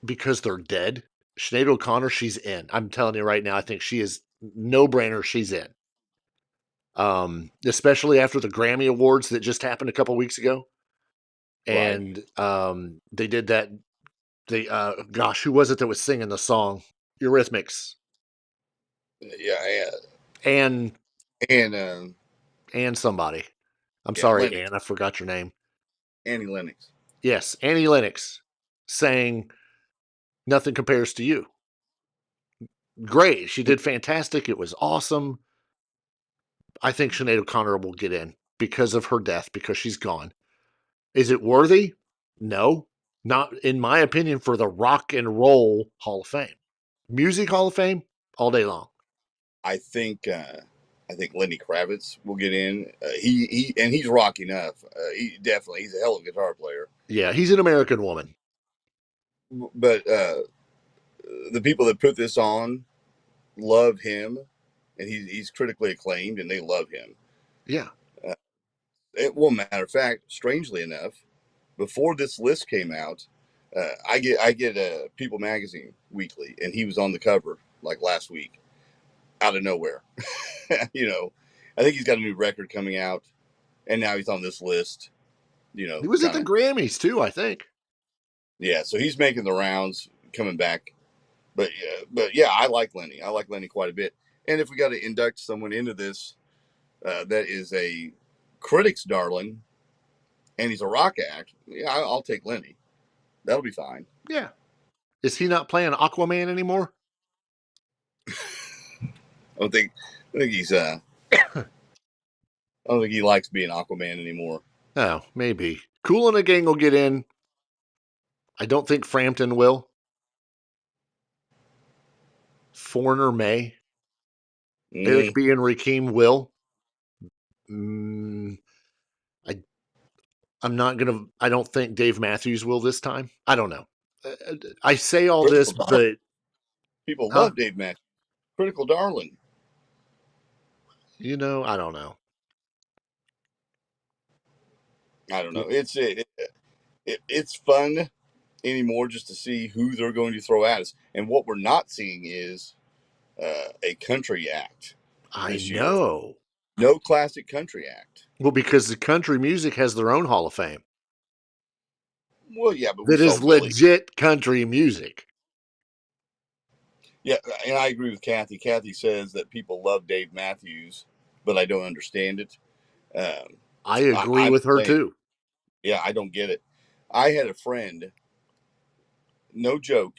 because they're dead. Sinead O'Connor, she's in. I'm telling you right now, I think she is no brainer. She's in. Especially after the Grammy Awards that just happened a couple weeks ago, and they did that. Gosh, who was it that was singing the song? Eurythmics.
Yeah,
and somebody. I'm sorry,
Lennox.
Anne. I forgot your name.
Annie Lennox.
Yes, Annie Lennox sang "Nothing Compares to You." Great, she did fantastic. It was awesome. I think Sinead O'Connor will get in because of her death, because she's gone. Is it worthy? No, not in my opinion for the Rock and Roll Hall of Fame. Music Hall of Fame, all day long.
I think Lenny Kravitz will get in. He's rock enough. He's a hell of a guitar player.
Yeah, he's an American woman.
But the people that put this on love him, and he's critically acclaimed, and they love him.
Yeah.
Matter of fact, strangely enough, before this list came out, I get People Magazine weekly, and he was on the cover like last week, out of nowhere. I think he's got a new record coming out, and now he's on this list.
He was at the Grammys too, I think.
Yeah, so he's making the rounds, coming back. But yeah, I like Lenny. I like Lenny quite a bit. And if we got to induct someone into this, that is a critic's darling, and he's a rock act, yeah, I'll take Lenny. That'll be fine.
Yeah. Is he not playing Aquaman anymore?
I think he's I don't think he likes being Aquaman anymore.
Oh, maybe. Kool and the Gang will get in. I don't think Frampton will. Foreigner may. Eric B. and Rakim will. I'm not going to, I don't think Dave Matthews will this time. I don't know. I say all this, but.
People love Dave Matthews. Critical darling.
I don't know.
I don't know. It's fun anymore just to see who they're going to throw at us. And what we're not seeing is a country act.
I know.
No classic country act.
Well, because the country music has their own Hall of Fame.
Well, yeah, but
that is legit country music.
Yeah, and I agree with Kathy. Kathy says that people love Dave Matthews, but I don't understand it.
I agree with her too.
Yeah, I don't get it. I had a friend, no joke,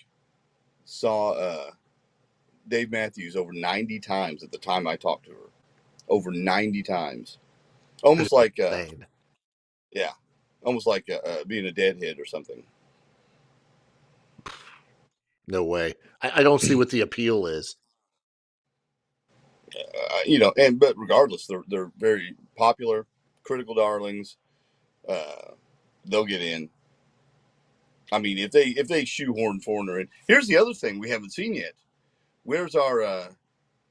saw Dave Matthews over 90 times at the time I talked to her. Over 90 times. Almost like, yeah, almost like being a deadhead or something.
No way. I don't see what the appeal is.
But regardless, they're very popular, critical darlings. They'll get in. I mean, if they shoehorn Foreigner in. Here's the other thing we haven't seen yet. Where's our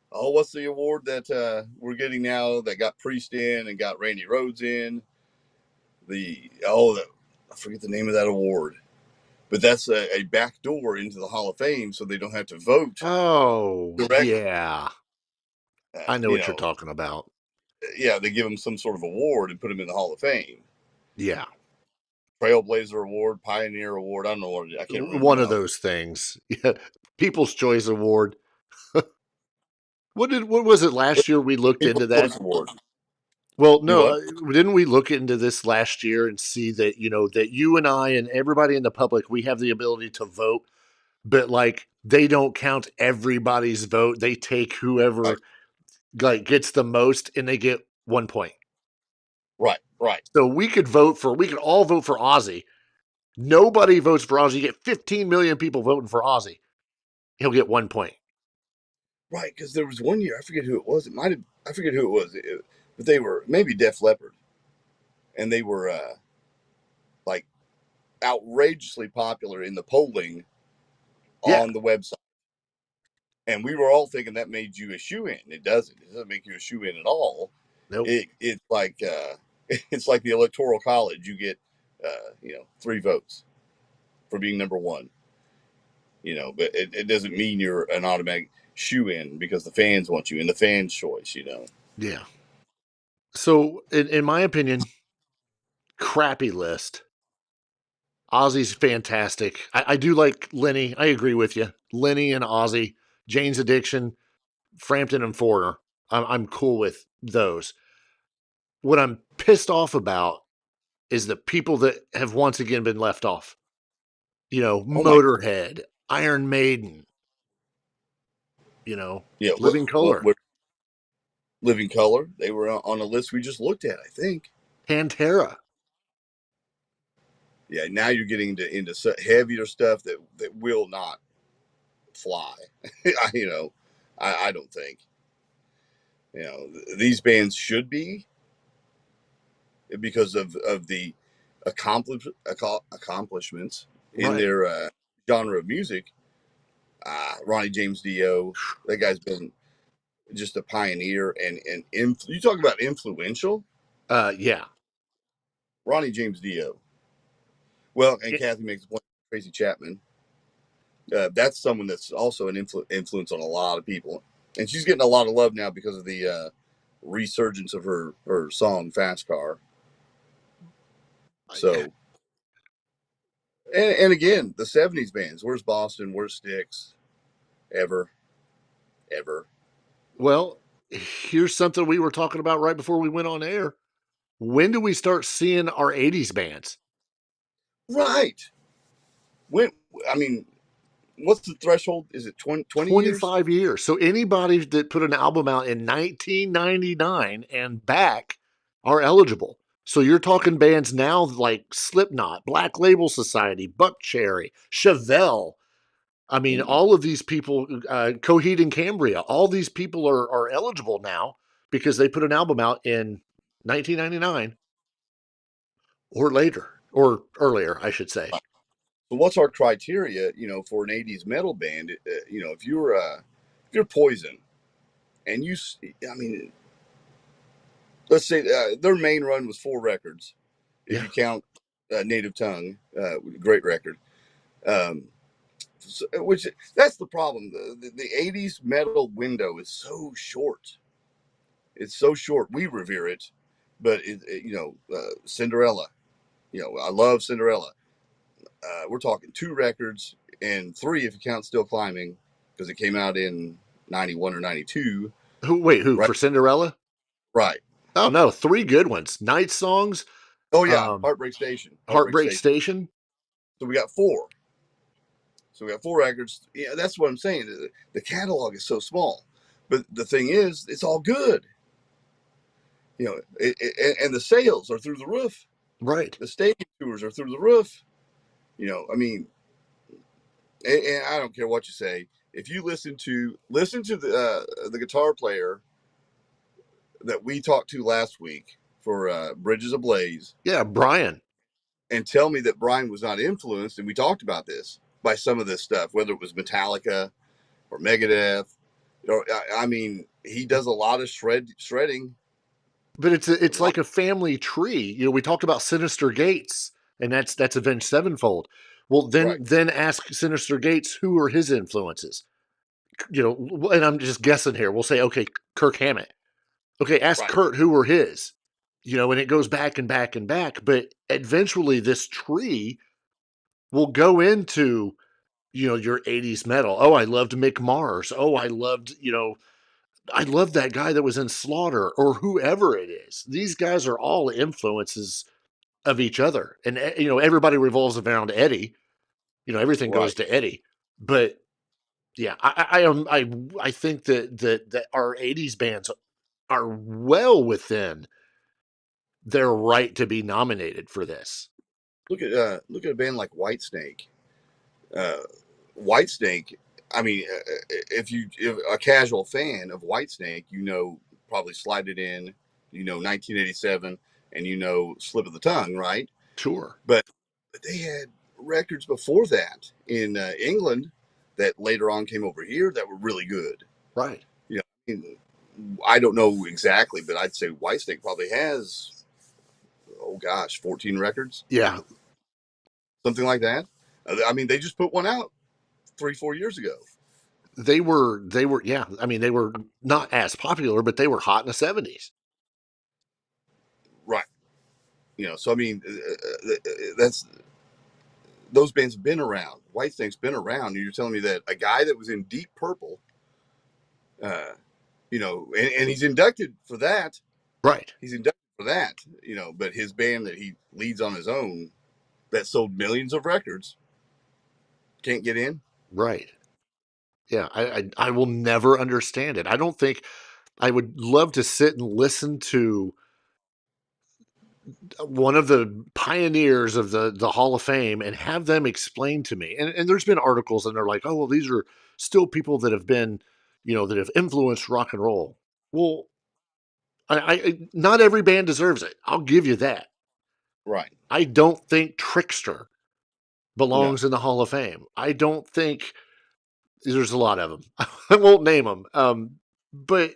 what's the award that we're getting now that got Priest in and got Randy Rhoads in? I forget the name of that award, but that's a back door into the Hall of Fame, so they don't have to vote.
Oh, yeah. I know what you're talking about.
Yeah, they give them some sort of award and put them in the Hall of Fame.
Yeah.
Trailblazer Award, Pioneer Award. I don't know what I can't remember.
One of those things. Yeah. People's Choice Award. What was it last year we looked into that?
Award.
Well, no, didn't we look into this last year and see that, that you and I and everybody in the public, we have the ability to vote, but like they don't count everybody's vote. They take whoever gets the most and they get 1 point.
Right.
So we could all vote for Ozzy. Nobody votes for Ozzy. You get 15 million people voting for Ozzy. He'll get 1 point.
Right, because there was one year, I forget who it was. I forget who it was, but they were maybe Def Leppard, and they were like outrageously popular in the polling on the website. And we were all thinking that made you a shoe-in. It doesn't. It doesn't make you a shoe-in at all.
Nope.
It's like it's like the Electoral College. You get 3 votes for being number one. But it doesn't mean you're an automatic shoe-in because the fans want you and the fans' choice.
Yeah. So, in my opinion, crappy list. Ozzy's fantastic. I do like Lenny. I agree with you. Lenny and Ozzy, Jane's Addiction, Frampton and Foreigner. I'm cool with those. What I'm pissed off about is the people that have once again been left off. Motorhead, Iron Maiden, Living Colour.
Living Colour. They were on a list we just looked at, I think.
Pantera.
Yeah, now you're getting into heavier stuff that will not fly. I don't think. These bands should be because of the accomplishments in their genre of music. Ronnie James Dio, that guy's been just a pioneer and you talk about influential.
Yeah.
Ronnie James Dio. Well, and Kathy makes the point. Tracy Chapman. That's someone that's also an influence on a lot of people, and she's getting a lot of love now because of the resurgence of her song "Fast Car." So, and again, the '70s bands. Where's Boston? Where's Styx? Ever.
Well, here's something we were talking about right before we went on air. When do we start seeing our 80s bands?
Right. What's the threshold? Is it 20
25 years? So anybody that put an album out in 1999 and back are eligible. So you're talking bands now like Slipknot, Black Label Society, Buckcherry, Chevelle. I mean, all of these people, Coheed and Cambria, all these people are eligible now because they put an album out in 1999 or later, or earlier, I should say.
So what's our criteria, for an 80s metal band? If you're Poison and let's say their main run was 4 records. If you count Native Tongue, great record. Which that's the problem. The 80s metal window is so short. It's so short. We revere it, but Cinderella. I love Cinderella. We're talking 2 records and 3 if you count Still Climbing, because it came out in 91 or 92.
Who
right?
for Cinderella?
Right.
Oh no, 3 good ones. Night Songs.
Oh yeah, Heartbreak Station.
Heartbreak Station.
So we got 4. So we got 4 records. Yeah, that's what I'm saying. The catalog is so small, but the thing is, it's all good. And the sales are through the roof.
Right.
The stadium tours are through the roof. And I don't care what you say. If you listen to the guitar player that we talked to last week for Bridges Ablaze.
Yeah, Brian.
And tell me that Brian was not influenced, and we talked about this, by some of this stuff, whether it was Metallica or Megadeth. He does a lot of shredding.
But it's like a family tree. We talked about Sinister Gates, and that's Avenged Sevenfold. Well, then ask Sinister Gates who are his influences. And I'm just guessing here. We'll say, okay, Kirk Hammett. Okay, ask Kurt who were his. And it goes back and back and back. But eventually, this tree will go into your 80s metal. Oh, I loved Mick Mars. Oh, I loved that guy that was in Slaughter, or whoever it is. These guys are all influences of each other. And, everybody revolves around Eddie. Everything goes to Eddie. But yeah, I think that our 80s bands are well within their right to be nominated for this.
Look at a band like Whitesnake. Whitesnake. If a casual fan of Whitesnake, probably Slide It In, 1987, and Slip of the Tongue, right?
Sure.
But they had records before that in England that later on came over here that were really good.
Right.
I don't know exactly, but I'd say Whitesnake probably has, 14 records.
Yeah.
Something like that. They just put one out 3-4 years ago.
They were, yeah. They were not as popular, but they were hot in the 70s.
Right. That's, those bands have been around. Whitesnake's been around. And you're telling me that a guy that was in Deep Purple, and he's inducted for that.
Right.
He's inducted for that, but his band that he leads on his own that sold millions of records can't get in.
Right. Yeah. I will never understand it. I don't think I would love to sit and listen to one of the pioneers of the Hall of Fame and have them explain to me. And there's been articles and they're like, oh, well, these are still people that have been, that have influenced rock and roll. Well, I not every band deserves it. I'll give you that.
Right.
I don't think Trickster belongs in the Hall of Fame. I don't think there's a lot of them. I won't name them. But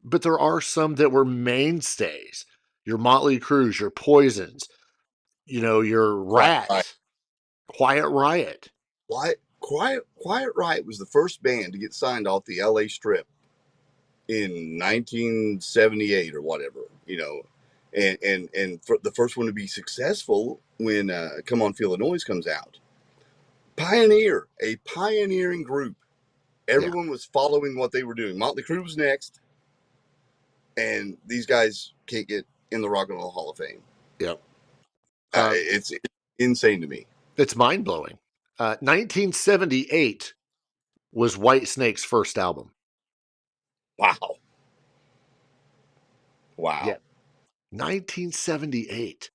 there are some that were mainstays. Your Motley Crues, your Poisons, your Rat, Quiet Riot.
Quiet Riot was the first band to get signed off the LA Strip in 1978 or whatever, and for the first one to be successful when Come On Feel the Noise comes out. A pioneering group. Everyone was following what they were doing. Motley Crue was next, and these guys can't get in the Rock and Roll Hall of Fame.
Yep.
It's insane to me.
It's mind-blowing. 1978 was Whitesnake's first album.
Wow.
Yeah. 1978.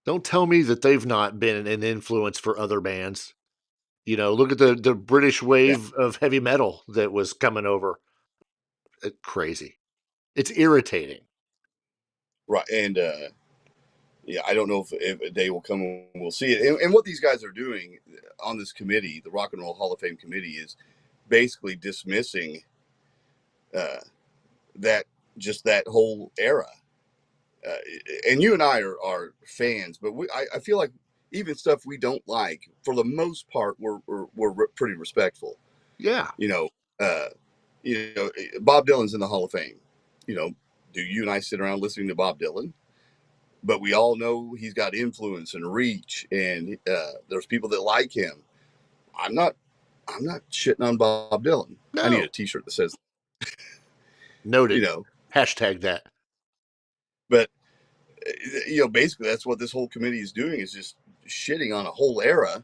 Don't tell me that they've not been an influence for other bands. You know, look at the British wave of heavy metal that was coming over. Crazy. It's irritating.
Right. And yeah, I don't know if a day will come and we'll see it. And what these guys are doing on this committee, the Rock and Roll Hall of Fame committee, is basically dismissing that whole era. And you and I are fans, but I feel like even stuff we don't like, for the most part, we're pretty respectful.
Yeah.
Bob Dylan's in the Hall of Fame. Do you and I sit around listening to Bob Dylan? But we all know he's got influence and reach, and there's people that like him. I'm not shitting on Bob Dylan.
No.
I need a T-shirt that says
noted. Hashtag that.
But basically that's what this whole committee is doing, is just shitting on a whole era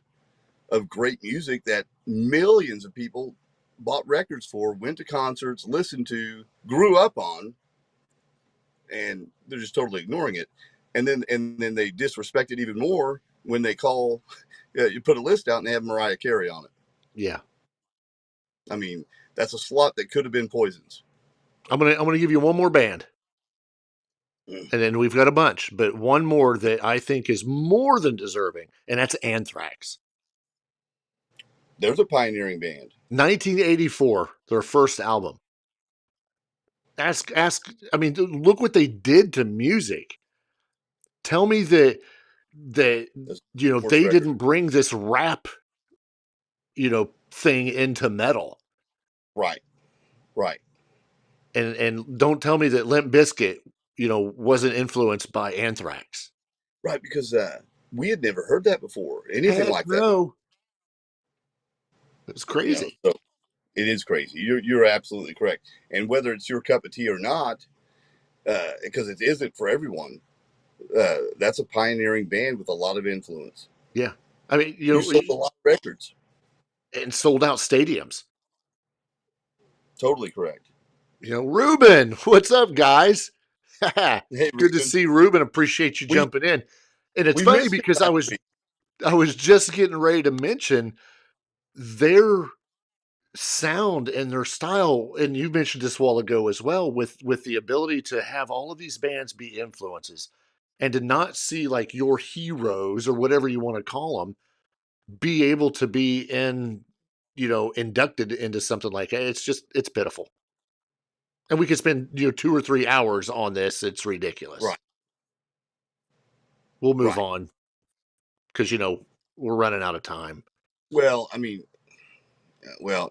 of great music that millions of people bought records for, went to concerts, listened to, grew up on, and they're just totally ignoring it. And then they disrespect it even more when they call, you put a list out and they have Mariah Carey on it.
Yeah.
I mean, that's a slot that could have been Poison's.
I'm gonna give you one more band. And then we've got a bunch, but one more that I think is more than deserving, and that's Anthrax.
There's a pioneering band.
1984, their first album. I mean, look what they did to music. Tell me that they didn't bring this rap, thing into metal.
Right.
And don't tell me that Limp Bizkit, wasn't influenced by Anthrax.
Right, because we had never heard that before. Anything like that.
It's crazy.
So it is crazy. You're absolutely correct. And whether it's your cup of tea or not, because it isn't for everyone, that's a pioneering band with a lot of influence.
Yeah. I mean,
you sold a lot of records.
And sold out stadiums.
Totally correct.
Ruben, what's up, guys?
Hey,
good to see Ruben. Appreciate you jumping in. And it's funny because I was just getting ready to mention their sound and their style, and you mentioned this a while ago as well, with the ability to have all of these bands be influences and to not see like your heroes or whatever you want to call them be able to be inducted into something like that. It's pitiful. And we could spend 2 or 3 hours on this. It's ridiculous.
Right.
We'll move on because we're running out of time.
Well, I mean,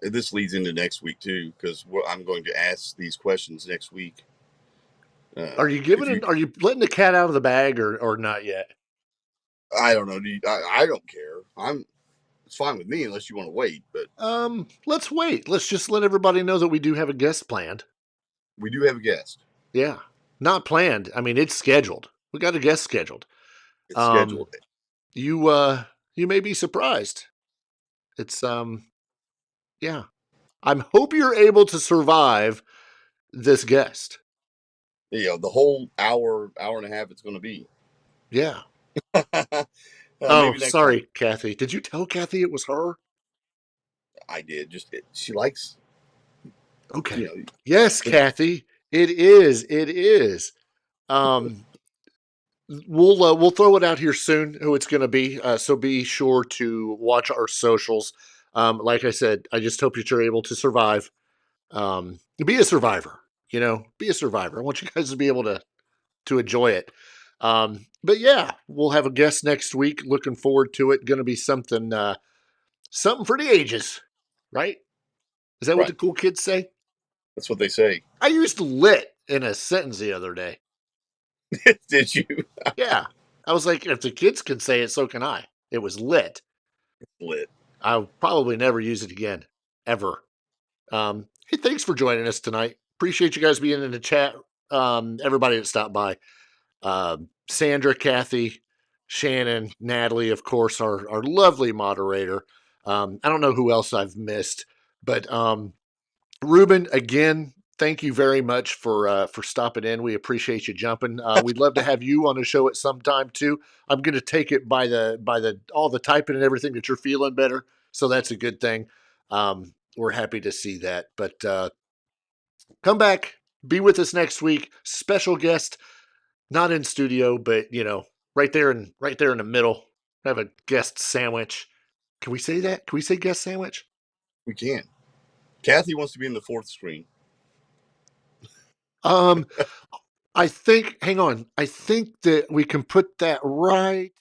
this leads into next week too, because I'm going to ask these questions next week.
Are you letting the cat out of the bag or not yet?
I don't know. I don't care. It's fine with me unless you want to wait. But
let's wait. Let's just let everybody know that we do have a guest planned.
We do have a guest.
Yeah, not planned. I mean, it's scheduled. We got a guest scheduled.
It's scheduled.
You may be surprised. It's yeah. I hope you're able to survive this guest.
The whole hour and a half it's going to be.
Yeah. Oh, sorry, Kathy. Did you tell Kathy it was her?
I did. She likes.
Okay. Yes, Kathy. It is. It is. We'll throw it out here soon who it's going to be. So be sure to watch our socials. Like I said, I just hope that you're able to survive. Be a survivor. Be a survivor. I want you guys to be able to enjoy it. But yeah, we'll have a guest next week. Looking forward to it. Going to be something for the ages, right? Is that what the cool kids say?
That's what they say.
I used lit in a sentence the other day.
Did you?
Yeah. I was like, if the kids can say it, so can I. It was lit.
Lit.
I'll probably never use it again. Ever. Hey, thanks for joining us tonight. Appreciate you guys being in the chat. Everybody that stopped by. Sandra, Kathy, Shannon, Natalie, of course, our lovely moderator. I don't know who else I've missed, but Ruben, again, thank you very much for stopping in. We appreciate you jumping. We'd love to have you on the show at some time too. I'm going to take it by the all the typing and everything that you're feeling better, so that's a good thing. We're happy to see that. But come back, be with us next week. Special guest, not in studio, but right there in the middle. Have a guest sandwich. Can we say that? Can we say guest sandwich?
We can. Kathy wants to be in the fourth screen.
I think, hang on. I think that we can put that right